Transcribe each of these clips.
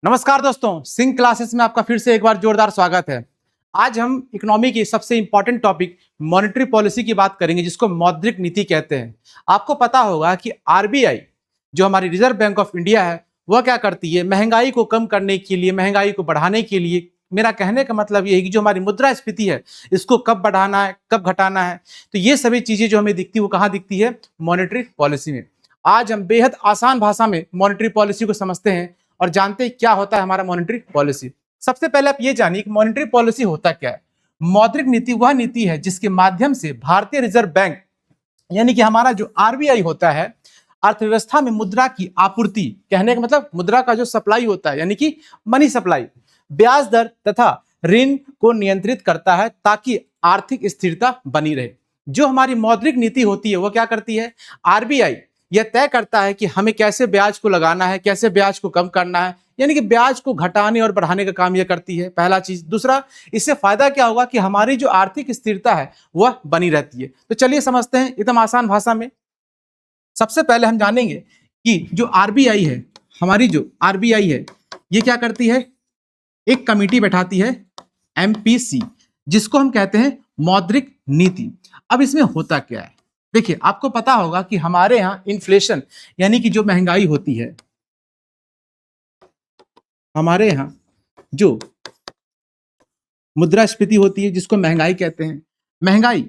नमस्कार दोस्तों, सिंह क्लासेस में आपका फिर से एक बार जोरदार स्वागत है। आज हम इकोनॉमी की सबसे इंपॉर्टेंट टॉपिक मॉनेटरी पॉलिसी की बात करेंगे, जिसको मौद्रिक नीति कहते हैं। आपको पता होगा कि आरबीआई जो हमारी रिजर्व बैंक ऑफ इंडिया है, वह क्या करती है, महंगाई को कम करने के लिए, महंगाई को बढ़ाने के लिए, मेरा कहने का मतलब ये है कि जो हमारी मुद्रास्फीति है, इसको कब बढ़ाना है, कब घटाना है, तो ये सभी चीजें जो हमें दिखती है वो कहाँ दिखती है, मॉनेटरी पॉलिसी में। आज हम बेहद आसान भाषा में मॉनेटरी पॉलिसी को समझते हैं और जानते हैं क्या होता है हमारा मॉनेटरी पॉलिसी। सबसे पहले आप ये जानिए कि मॉनेटरी पॉलिसी होता क्या है। मौद्रिक नीति वह नीति है जिसके माध्यम से भारतीय रिजर्व बैंक यानी कि हमारा जो आरबीआई होता है, अर्थव्यवस्था में मुद्रा की आपूर्ति, कहने का मतलब मुद्रा का जो सप्लाई होता है यानी कि मनी सप्लाई, ब्याज दर तथा ऋण को नियंत्रित करता है ताकि आर्थिक स्थिरता बनी रहे। जो हमारी मौद्रिक नीति होती है वो क्या करती है, आरबीआई यह तय करता है कि हमें कैसे ब्याज को लगाना है, कैसे ब्याज को कम करना है, यानी कि ब्याज को घटाने और बढ़ाने का काम यह करती है, पहला चीज। दूसरा, इससे फायदा क्या होगा कि हमारी जो आर्थिक स्थिरता है वह बनी रहती है। तो चलिए समझते हैं एकदम आसान भाषा में। सबसे पहले हम जानेंगे कि जो आरबीआई है, हमारी जो आरबीआई है, ये क्या करती है, एक कमेटी बैठाती है एमपीसी, जिसको हम कहते हैं मौद्रिक नीति। अब इसमें होता क्या है, देखिए आपको पता होगा कि हमारे यहाँ इन्फ्लेशन यानी कि जो महंगाई होती है, हमारे यहाँ जो मुद्रास्फीति होती है जिसको महंगाई कहते हैं, महंगाई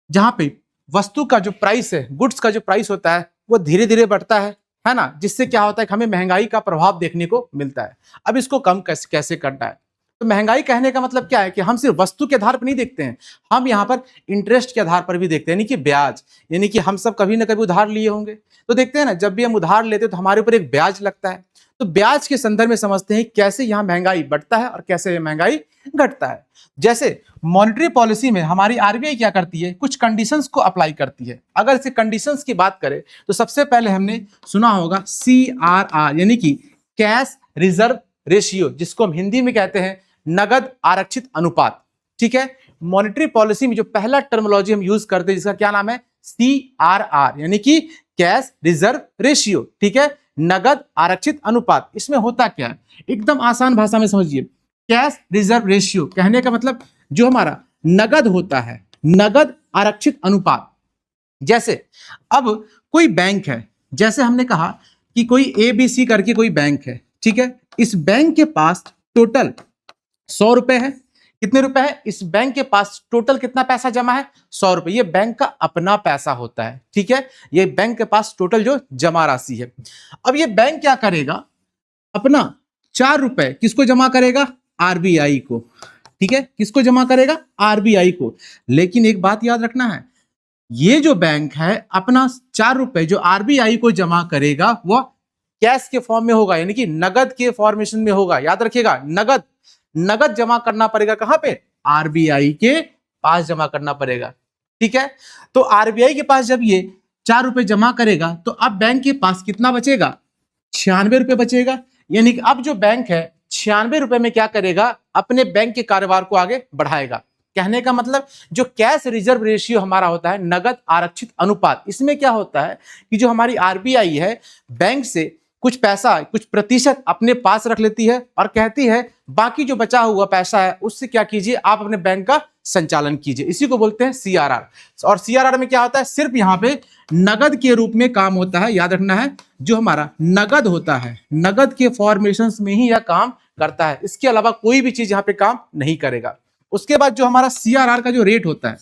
जहां पे वस्तु का जो प्राइस है, गुड्स का जो प्राइस होता है वो धीरे धीरे बढ़ता है ना, जिससे क्या होता है कि हमें महंगाई का प्रभाव देखने को मिलता है। अब इसको कम कैसे कैसे करना है, तो महंगाई कहने का मतलब क्या है कि हम सिर्फ वस्तु के आधार पर नहीं देखते हैं, हम यहाँ पर इंटरेस्ट के आधार पर भी देखते हैं, यानी कि ब्याज, यानी कि हम सब कभी ना कभी उधार लिए होंगे, तो देखते हैं ना, जब भी हम उधार लेते हैं तो हमारे ऊपर एक ब्याज लगता है। तो ब्याज के संदर्भ में समझते हैं कैसे यहाँ महंगाई बढ़ता है और कैसे महंगाई घटता है। जैसे मॉनेटरी पॉलिसी में हमारी आरबीआई क्या करती है, कुछ कंडीशंस को अप्लाई करती है। अगर इसे कंडीशंस की बात करें तो सबसे पहले हमने सुना होगा CRR यानी कि कैश रिजर्व रेशियो, जिसको हम हिंदी में कहते हैं नगद आरक्षित अनुपात। ठीक है, मॉनेटरी पॉलिसी में जो पहला टर्मिनोलॉजी हम यूज करते हैं जिसका क्या नाम है, CRR यानी कि कैश रिजर्व रेशियो। ठीक है, नगद आरक्षित अनुपात। इसमें होता क्या है, एकदम आसान भाषा में समझिए। कैश रिजर्व रेशियो कहने का मतलब जो हमारा नगद होता है, नगद आरक्षित अनुपात। जैसे अब कोई बैंक है, जैसे हमने कहा कि कोई ABC करके कोई बैंक है, ठीक है, इस बैंक के पास टोटल 100 रुपए है। कितने रुपए है, इस बैंक के पास टोटल कितना पैसा जमा है, 100 रुपए। ये बैंक का अपना पैसा होता है। ठीक है, ये बैंक के पास टोटल जो जमा राशि है। अब ये बैंक क्या करेगा, अपना 4 रुपए किसको जमा करेगा, आरबीआई को। ठीक है, किसको जमा करेगा, आरबीआई को। लेकिन एक बात याद रखना है, ये जो बैंक है अपना 4 रुपए जो आरबीआई को जमा करेगा वह कैश के फॉर्म में होगा, यानी कि नगद के फॉर्मेशन में होगा। याद रखिएगा, नगद नगद जमा करना पड़ेगा कहां पे, आरबीआई के पास जमा करना पड़ेगा। ठीक है, तो आरबीआई के पास जब ये 4 रुपए जमा करेगा तो अब बैंक के पास कितना बचेगा, 96 रुपए बचेगा। यानी कि अब जो बैंक है 96 रुपए में क्या करेगा, अपने बैंक के कारोबार को आगे बढ़ाएगा। कहने का मतलब जो कैश रिजर्व रेशियो हमारा होता है, नगद आरक्षित अनुपात, इसमें क्या होता है कि जो हमारी आरबीआई है बैंक से कुछ पैसा, कुछ प्रतिशत अपने पास रख लेती है और कहती है बाकी जो बचा हुआ पैसा है उससे क्या कीजिए, आप अपने बैंक का संचालन कीजिए। इसी को बोलते हैं CRR। और CRR में क्या होता है, सिर्फ यहाँ पे नगद के रूप में काम होता है। याद रखना है, जो हमारा नगद होता है, नगद के फॉर्मेशन में ही यह काम करता है, इसके अलावा कोई भी चीज यहाँ पे काम नहीं करेगा। उसके बाद जो हमारा CRR का जो रेट होता है,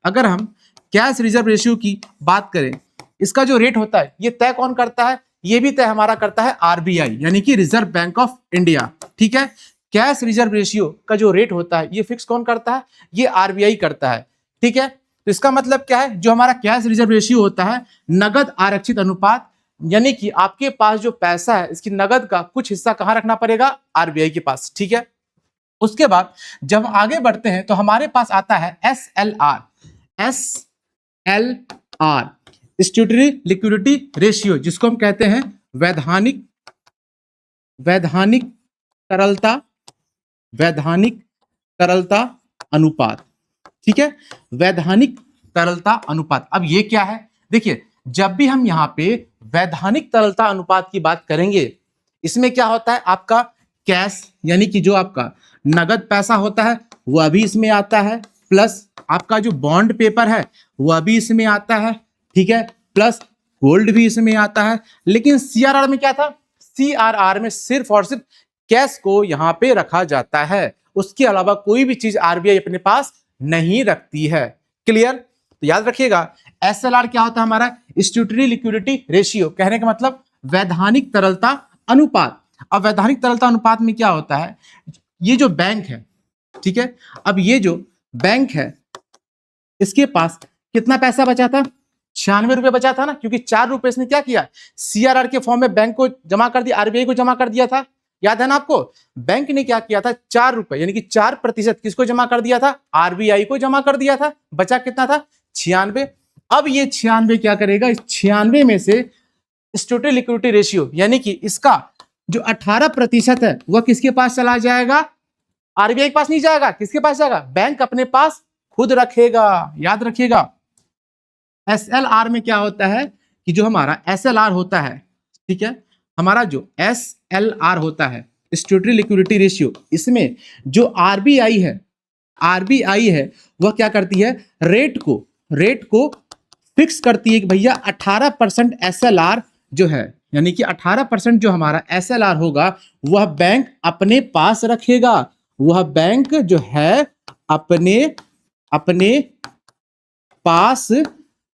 अगर हम कैश रिजर्व रेशियो की बात करें, इसका जो रेट होता है ये तय कौन करता है, ये भी तय हमारा करता है आरबीआई यानी कि रिजर्व बैंक ऑफ इंडिया। ठीक है, कैश रिजर्व रेशियो का जो रेट होता है ये फिक्स कौन करता है, ये आरबीआई करता है। ठीक है, तो इसका मतलब क्या है, जो हमारा कैश रिजर्व रेशियो होता है, नगद आरक्षित अनुपात, यानी कि आपके पास जो पैसा है इसकी नगद का कुछ हिस्सा कहां रखना पड़ेगा, आरबीआई के पास। ठीक है, उसके बाद जब आगे बढ़ते हैं तो हमारे पास आता है SLR स्टैट्यूटरी लिक्विडिटी रेशियो, जिसको हम कहते हैं वैधानिक तरलता अनुपात। ठीक है, वैधानिक तरलता अनुपात। अब ये क्या है, देखिए जब भी हम यहाँ पे वैधानिक तरलता अनुपात की बात करेंगे, इसमें क्या होता है, आपका कैश यानी कि जो आपका नगद पैसा होता है वह भी इसमें आता है, प्लस आपका जो बॉन्ड पेपर है वह भी इसमें आता है, ठीक है, प्लस गोल्ड भी इसमें आता है। लेकिन सीआरआर में क्या था, सीआरआर में सिर्फ और सिर्फ कैश को यहां पे रखा जाता है, उसके अलावा कोई भी चीज आरबीआई अपने पास नहीं रखती है। क्लियर? तो याद रखिएगा एसएलआर क्या होता है हमारा, स्टैट्यूटरी लिक्विडिटी रेशियो, कहने का मतलब वैधानिक तरलता अनुपात। अब वैधानिक तरलता अनुपात में क्या होता है, ये जो बैंक है, ठीक है, अब ये जो बैंक है इसके पास कितना पैसा बचा था, 96 रुपए बचा था ना, क्योंकि 4 रुपए इसने क्या किया, सीआरआर के फॉर्म में बैंक को जमा कर दिया, आरबीआई को जमा कर दिया था। याद है ना आपको, बैंक ने क्या किया था, 4 रुपए यानी कि 4% किसको जमा कर दिया था, आरबीआई को जमा कर दिया था। बचा कितना था, 96। अब ये 96 क्या करेगा, इस 96 में से स्टैट्यूटरी लिक्विडिटी रेशियो यानी कि इसका जो 18% है वह किसके पास चला जाएगा, आरबीआई के पास नहीं जाएगा, किसके पास जाएगा, बैंक अपने पास खुद रखेगा। याद रखिएगा एसएलआर में क्या होता है कि जो हमारा एसएलआर होता है, ठीक है, हमारा जो एसएलआर होता है स्टैट्यूटरी लिक्विडिटी रेशियो, इसमें जो आरबीआई है वह क्या करती है, रेट को फिक्स करती है कि भैया 18% एसएलआर जो है, यानी कि 18% जो हमारा एसएलआर होगा वह बैंक अपने पास रखेगा, वह बैंक जो है अपने पास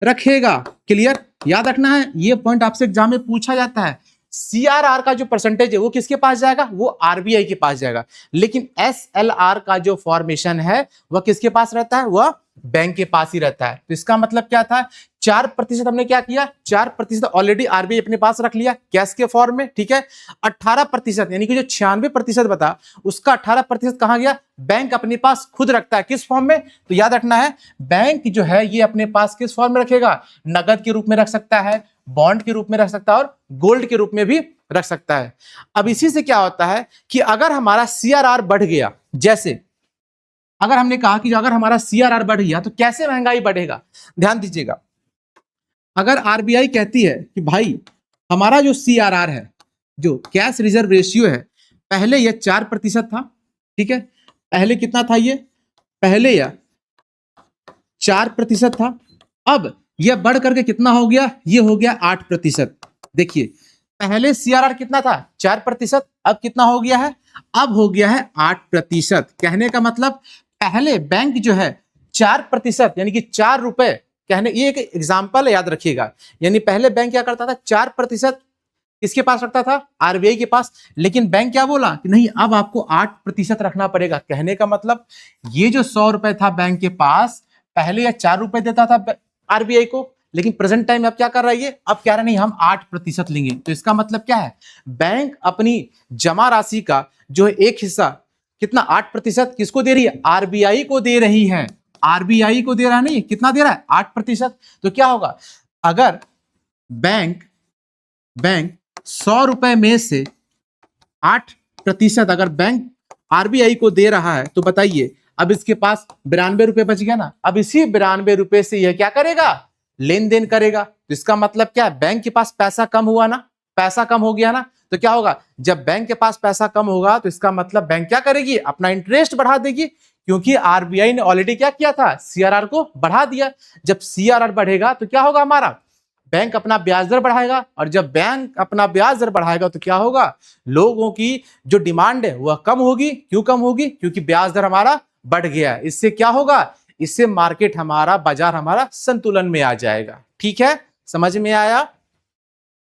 रखेगा। क्लियर? याद रखना है, ये पॉइंट आपसे एग्जाम में पूछा जाता है। सीआरआर का जो परसेंटेज है वो किसके पास जाएगा, वो आरबीआई के पास जाएगा, लेकिन एसएलआर का जो फॉर्मेशन है वह किसके पास रहता है, वह बैंक के पास ही रहता है। तो इसका मतलब क्या था, 4% हमने क्या किया, 4% ऑलरेडी आरबीआई अपने पास रख लिया कैश के फॉर्म में, ठीक है। 18% यानी कि जो 96% बता उसका 18% कहां गया, बैंक अपने पास खुद रखता है, किस फॉर्म में, तो याद रखना है बैंक जो है ये अपने पास किस फॉर्म में रखेगा, नगद के रूप में रख सकता है, बॉन्ड के रूप में रख सकता है और गोल्ड के रूप में भी रख सकता है। अब इसी से क्या होता है कि अगर हमारा सीआरआर बढ़ गया, जैसे अगर हमने कहा कि अगर हमारा सीआरआर बढ़ गया तो कैसे महंगाई बढ़ेगा, ध्यान दीजिएगा। अगर आरबीआई कहती है कि भाई हमारा जो सीआरआर है, जो कैश रिजर्व रेशियो है, पहले यह 4% था, ठीक है, पहले कितना था ये, पहले यह 4% था, अब यह बढ़ करके कितना हो गया, ये हो गया 8%। देखिए पहले सीआरआर कितना था, 4%, अब कितना हो गया है, अब हो गया है 8%। कहने का मतलब पहले बैंक जो है 4% यानी कि 4 रुपए, कहने ये एक एग्जाम्पल है, याद रखिएगा, यानी पहले बैंक क्या करता था, 4% किसके पास रखता था, आरबीआई के पास, लेकिन बैंक क्या बोला कि नहीं अब आपको 8% रखना पड़ेगा। कहने का मतलब ये जो 100 रुपए था बैंक के पास, पहले या 4 रुपए देता था आरबीआई को, लेकिन प्रेजेंट टाइम में अब क्या कर रहा है, ये अब कह रहा है नहीं हम 8% लेंगे। तो इसका मतलब क्या है, बैंक अपनी जमा राशि का जो एक हिस्सा कितना 8% किसको दे रही है, आरबीआई को दे रही है, आरबीआई को दे रहा है, नहीं कितना दे रहा है, 8%। तो क्या होगा, अगर बैंक 100 रुपए में से 8% अगर बैंक आरबीआई को दे रहा है, तो बताइए अब इसके पास 92 रुपए बच गया ना, अब इसी 92 रुपए से यह क्या करेगा, लेन देन करेगा। तो इसका मतलब क्या है, बैंक के पास पैसा कम हुआ ना, पैसा कम हो गया ना, तो क्या होगा, जब बैंक के पास पैसा कम होगा तो इसका मतलब बैंक क्या करेगी, अपना इंटरेस्ट बढ़ा देगी, क्योंकि आरबीआई ने ऑलरेडी क्या किया था, सीआरआर को बढ़ा दिया। जब सीआरआर बढ़ेगा तो क्या होगा, हमारा बैंक अपना ब्याज दर बढ़ाएगा, और जब बैंक अपना ब्याज दर बढ़ाएगा तो क्या होगा, लोगों की जो डिमांड है वह कम होगी। क्यों कम होगी, क्योंकि ब्याज दर हमारा बढ़ गया है। इससे क्या होगा, इससे मार्केट हमारा, बाजार हमारा संतुलन में आ जाएगा। ठीक है, समझ में आया।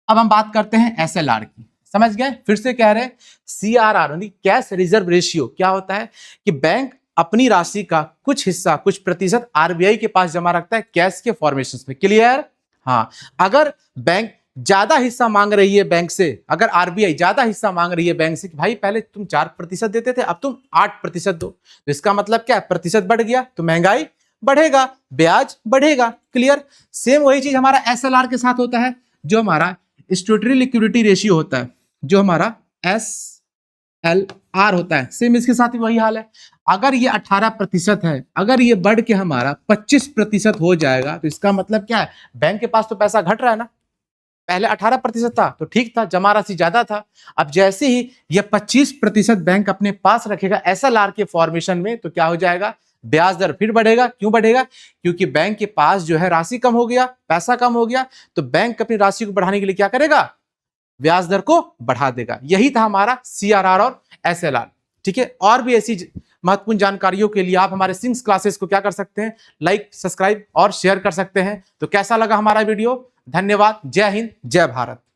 अब हम बात करते हैं एसएलआर की, समझ गए, फिर से कह रहे हैं सीआरआर यानी कैश रिजर्व रेशियो क्या होता है कि बैंक अपनी राशि का कुछ हिस्सा, कुछ प्रतिशत आरबीआई के पास जमा रखता है कैश के फॉर्मेशन में। क्लियर? हाँ, अगर बैंक ज्यादा हिस्सा मांग रही है बैंक से, अगर आरबीआई ज्यादा हिस्सा मांग रही है बैंक से कि भाई पहले तुम 4% देते थे अब तुम 8% दो, तो इसका मतलब क्या है, प्रतिशत बढ़ गया तो महंगाई बढ़ेगा, ब्याज बढ़ेगा। क्लियर? सेम वही चीज हमारा एसएलआर के साथ होता है, जो हमारा स्टैट्यूटरी लिक्विडिटी रेशियो होता है, जो हमारा एसएलआर होता है, सेम इसके साथ भी वही हाल है। अगर ये 18% है, अगर ये बढ़ के हमारा 25% हो जाएगा, तो इसका मतलब क्या है, बैंक के पास तो पैसा घट रहा है ना, पहले 18% था तो ठीक था, जमा राशि ज्यादा था। अब जैसे ही ये 25% बैंक अपने पास रखेगा SLR के फॉर्मेशन में, तो क्या हो जाएगा, ब्याज दर फिर बढ़ेगा। क्यों बढ़ेगा? क्योंकि बैंक के पास जो है राशि कम हो गया, पैसा कम हो गया, तो बैंक अपनी राशि को बढ़ाने के लिए क्या करेगा, ब्याज दर को बढ़ा देगा। यही था हमारा CRR और SLR। ठीक है, और भी ऐसी महत्वपूर्ण जानकारियों के लिए आप हमारे सिंक्स क्लासेस को क्या कर सकते हैं, लाइक, सब्सक्राइब और शेयर कर सकते हैं। तो कैसा लगा हमारा वीडियो? धन्यवाद। जय हिंद, जय भारत।